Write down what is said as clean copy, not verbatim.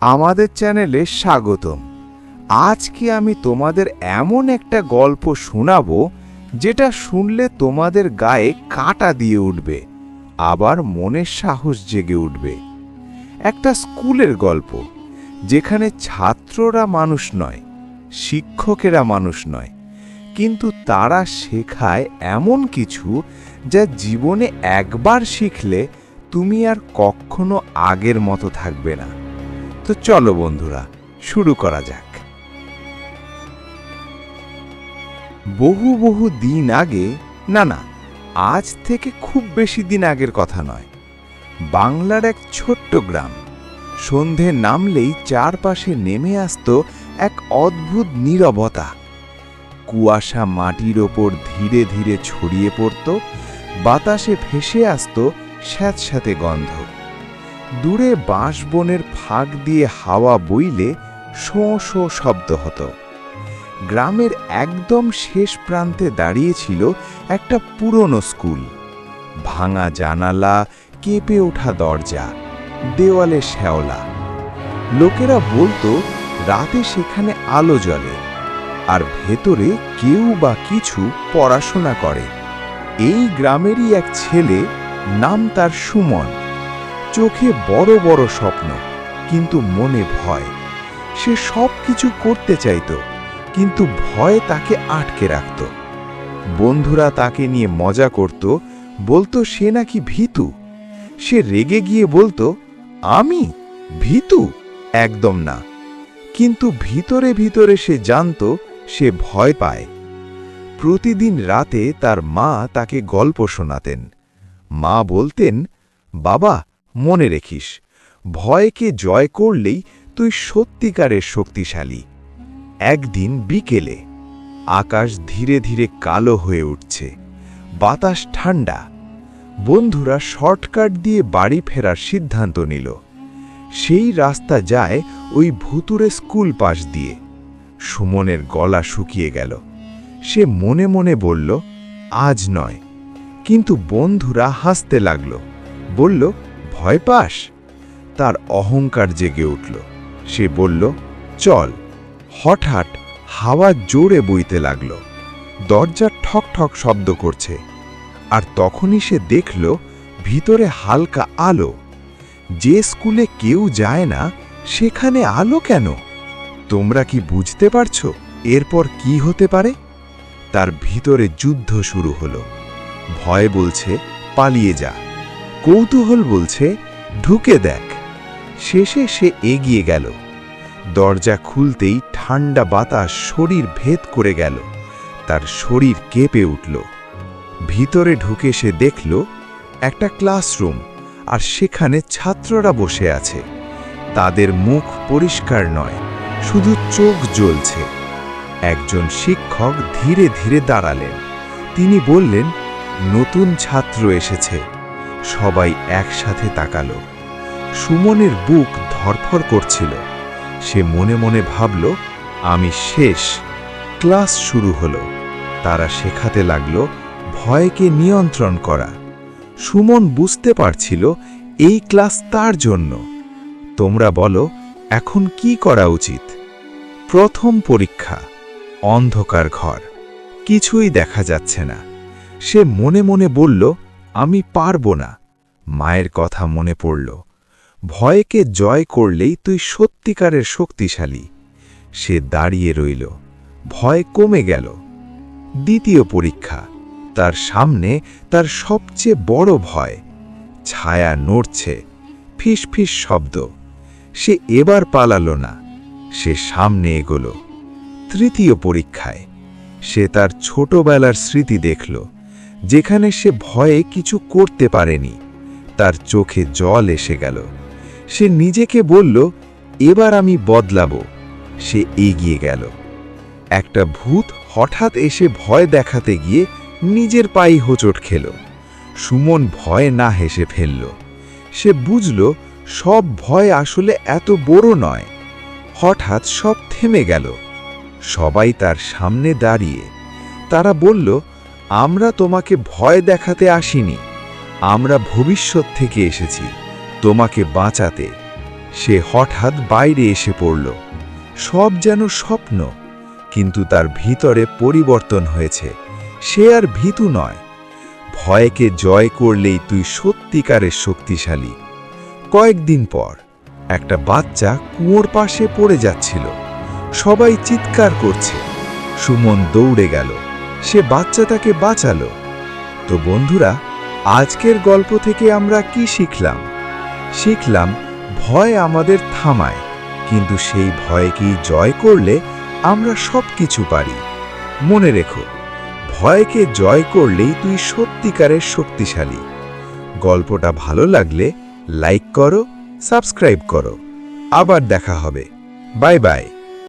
আমাদের চ্যানেলে স্বাগতম। আজকে আমি তোমাদের এমন একটা গল্প শোনাবো যেটা শুনলে তোমাদের গায়ে কাঁটা দিয়ে উঠবে, আবার মনের সাহস জেগে উঠবে। একটা স্কুলের গল্প, যেখানে ছাত্ররা মানুষ নয়, শিক্ষকেরা মানুষ নয়, কিন্তু তারা শেখায় এমন কিছু যা জীবনে একবার শিখলে তুমি আর কখনো আগের মতো থাকবে না। তো চলো বন্ধুরা, শুরু করা যাক। বহু বহু দিন আগে, না, আজ থেকে খুব বেশি দিন আগের কথা নয়, বাংলার এক ছোট্ট গ্রাম। সন্ধে নামলেই চারপাশে নেমে আসতো এক অদ্ভুত নীরবতা। কুয়াশা মাটির ওপর ধীরে ধীরে ছড়িয়ে পড়ত, বাতাসে ভেসে আসতো স্যাঁতস্যাঁতে গন্ধ। দূরে বাঁশবনের ফাঁক দিয়ে হাওয়া বইলে শোঁ শোঁ শব্দ হতো। গ্রামের একদম শেষ প্রান্তে দাঁড়িয়েছিল একটা পুরনো স্কুল। ভাঙা জানালা, কেঁপে ওঠা দরজা, দেওয়ালে শ্যাওলা। লোকেরা বলতো রাতে সেখানে আলো জ্বলে, আর ভেতরে কেউ বা কিছু পড়াশোনা করে। এই গ্রামেরই এক ছেলে, নাম তার সুমন। চোখে বড় বড় স্বপ্ন, কিন্তু মনে ভয়। সে সব কিছু করতে চাইত, কিন্তু ভয় তাকে আটকে রাখত। বন্ধুরা তাকে নিয়ে মজা করত, বলতো সে নাকি ভীতু। সে রেগে গিয়ে বলতো, আমি ভীতু? একদম না। কিন্তু ভিতরে ভিতরে সে জানত সে ভয় পায়। প্রতিদিন রাতে তার মা তাকে গল্প শোনাতেন। মা বলতেন, বাবা, মনে রেখিস, ভয়কে জয় করলেই তুই সত্যিকারের শক্তিশালী। একদিন বিকেলে আকাশ ধীরে ধীরে কালো হয়ে উঠছে, বাতাস ঠান্ডা। বন্ধুরা শর্টকাট দিয়ে বাড়ি ফেরার সিদ্ধান্ত নিল। সেই রাস্তা যায় ওই ভুতুরে স্কুল পাশ দিয়ে। সুমনের গলা শুকিয়ে গেল। সে মনে মনে বলল, আজ নয়। কিন্তু বন্ধুরা হাসতে লাগল, বলল, ভয় পাস? তার অহংকার জেগে উঠল। সে বলল, চল। হঠাৎ হাওয়া জোরে বইতে লাগল, দরজা ঠক ঠক শব্দ করছে। আর তখনই সে দেখল ভিতরে হালকা আলো। যে স্কুলে কেউ যায় না, সেখানে আলো কেন? তোমরা কি বুঝতে পারছো এরপর কি হতে পারে? তার ভিতরে যুদ্ধ শুরু হলো। ভয় বলছে, পালিয়ে যা। কৌতূহল বলছে, ঢুকে দেখ। শেষে সে এগিয়ে গেল। দরজা খুলতেই ঠান্ডা বাতাস শরীর ভেদ করে গেল। তার শরীর কেঁপে উঠল। ভিতরে ঢুকে সে দেখল একটা ক্লাসরুম, আর সেখানে ছাত্ররা বসে আছে। তাদের মুখ পরিষ্কার নয়, শুধু চোখ জ্বলছে। একজন শিক্ষক ধীরে ধীরে দাঁড়ালেন। তিনি বললেন, নতুন ছাত্র এসেছে। সবাই একসাথে তাকালো। সুমনের বুক ধড়ফড় করছিল। সে মনে মনে ভাবল, আমি শেষ। ক্লাস শুরু হলো। তারা শেখাতে লাগলো ভয়কে নিয়ন্ত্রণ করা। সুমন বুঝতে পারছিল এই ক্লাস তার জন্য। তোমরা বলো, এখন কি করা উচিত? প্রথম পরীক্ষা। অন্ধকার ঘর, কিছুই দেখা যাচ্ছে না। সে মনে মনে বলল, আমি পারব না। মায়ের কথা মনে পড়ল, ভয়কে জয় করলেই তুই সত্যিকারের শক্তিশালী। সে দাঁড়িয়ে রইল। ভয় কমে গেল। দ্বিতীয় পরীক্ষা। তার সামনে তার সবচেয়ে বড় ভয়। ছায়া নড়ছে, ফিস ফিস শব্দ। সে এবার পালালো না, সে সামনে এগোলো। তৃতীয় পরীক্ষায় সে তার ছোটবেলার স্মৃতি দেখল, যেখানে সে ভয়ে কিছু করতে পারেনি। তার চোখে জল এসে গেল। সে নিজেকে বলল, এবার আমি বদলাবো। সে এগিয়ে গেল। একটা ভূত হঠাৎ এসে ভয় দেখাতে গিয়ে নিজের পায়ে হোঁচট খেল। সুমন ভয় না হেসে ফেলল। সে বুঝল সব ভয় আসলে এত বড় নয়। হঠাৎ সব থেমে গেল। সবাই তার সামনে দাঁড়িয়ে। তারা বলল, আমরা তোমাকে ভয় দেখাতে আসিনি, আমরা ভবিষ্যৎ থেকে এসেছি তোমাকে বাঁচাতে। সে হঠাৎ বাইরে এসে পড়ল। সব যেন স্বপ্ন, কিন্তু তার ভিতরে পরিবর্তন হয়েছে। সে আর ভীতু নয়। ভয়কে জয় করলেই তুই সত্যিকারের শক্তিশালী। কয়েকদিন পর একটা বাচ্চা কুয়োর পাশে পড়ে যাচ্ছিল। সবাই চিৎকার করছে। সুমন দৌড়ে গেল। সে বাচ্চাটাকে বাঁচালো। তো বন্ধুরা, আজকের গল্প থেকে আমরা কি শিখলাম? শিখলাম ভয় আমাদের থামায়, কিন্তু সেই ভয়কে জয় করলে আমরা সবকিছু পারি। মনে রেখো, ভয়কে জয় করলেই তুই সত্যিকারের শক্তিশালী। গল্পটা ভালো লাগলে লাইক করো, সাবস্ক্রাইব করো। আবার দেখা হবে। Bye bye.